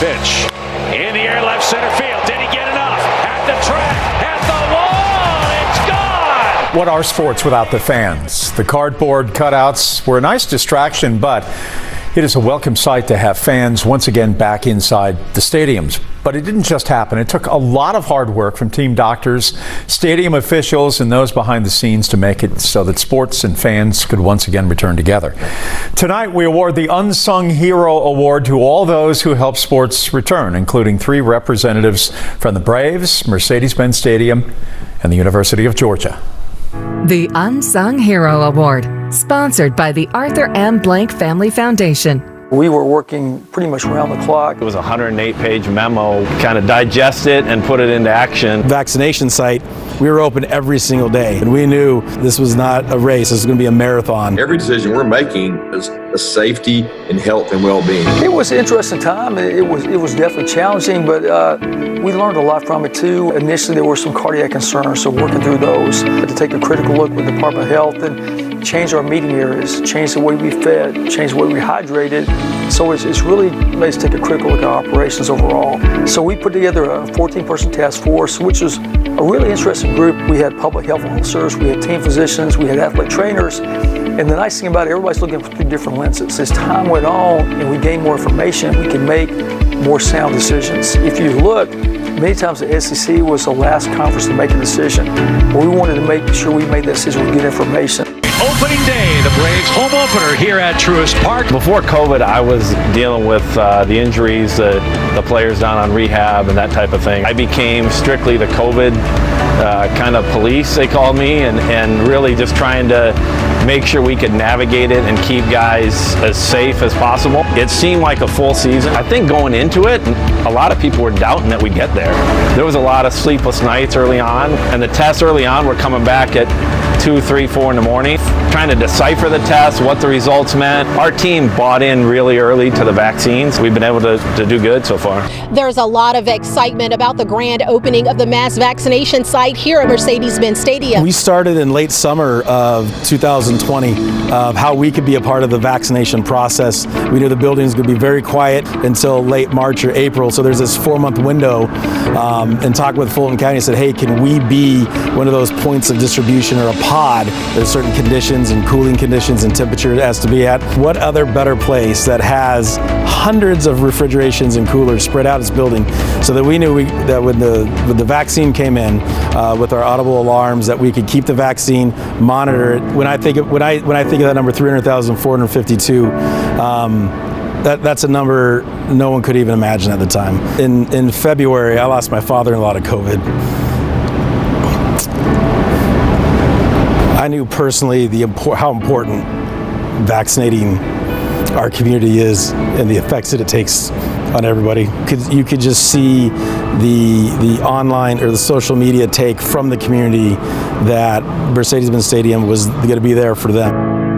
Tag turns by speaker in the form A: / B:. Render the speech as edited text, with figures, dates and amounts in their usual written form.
A: pitch. In the air, left center field. Did he get enough? At the track, at the wall, it's gone!
B: What are sports without the fans? The cardboard cutouts were a nice distraction, but it is a welcome sight to have fans once again back inside the stadiums. But it didn't just happen. It took a lot of hard work from team doctors, stadium officials, and those behind the scenes to make it so that sports and fans could once again return together. Tonight, we award the Unsung Hero Award to all those who helped sports return, including 3 representatives from the Braves, Mercedes-Benz Stadium, and the University of Georgia.
C: The Unsung Hero Award, sponsored by the Arthur M. Blank Family Foundation.
D: We were working pretty much around the clock.
E: It was a 108-page memo, kind of digest it and put it into action.
F: Vaccination site, we were open every single day, and we knew this was not a race, this was going to be a marathon.
G: Every decision we're making is a safety and health and well-being.
D: It was an interesting time. It was definitely challenging, but we learned a lot from it too. Initially, there were some cardiac concerns, so working through those, but to take a critical look with the Department of Health and change our meeting areas, change the way we fed, change the way we hydrated. So it's really made us take a critical look at our operations overall. So we put together a 14-person task force, which was a really interesting group. We had public health officers, we had team physicians, we had athletic trainers. And the nice thing about it, everybody's looking through different lenses. As time went on and we gained more information, we could make more sound decisions. If you look, many times the SEC was the last conference to make a decision. But we wanted to make sure we made that decision with good information.
A: Opening day, the Braves home opener here at Truist Park.
E: Before COVID, I was dealing with the injuries, the players down on rehab and that type of thing. I became strictly the COVID kind of police, they called me, and really just trying to make sure we could navigate it and keep guys as safe as possible. It seemed like a full season. I think going into it, a lot of people were doubting that we'd get there. There was a lot of sleepless nights early on, and the tests early on were coming back at 2, 3, 4 in the morning, trying to decipher the tests, what the results meant. Our team bought in really early to the vaccines. We've been able to do good so far.
H: There's a lot of excitement about the grand opening of the mass vaccination site here at Mercedes-Benz Stadium.
F: We started in late summer of 2020 of how we could be a part of the vaccination process. We knew the buildings would be very quiet until late March or April, so there's this 4-month window, and talked with Fulton County and said, hey, can we be one of those points of distribution or a pod? There's certain conditions and cooling conditions and temperature it has to be at. What other better place that has hundreds of refrigerations and coolers spread out its building, so that we knew that when the vaccine came in with our audible alarms, that we could keep the vaccine, monitor it. When I think of that number 300,452, that's a number no one could even imagine at the time. In February, I lost my father-in-law to COVID. I knew personally how important vaccinating our community is and the effects that it takes on everybody. You could just see the online or the social media take from the community that Mercedes-Benz Stadium was going to be there for them.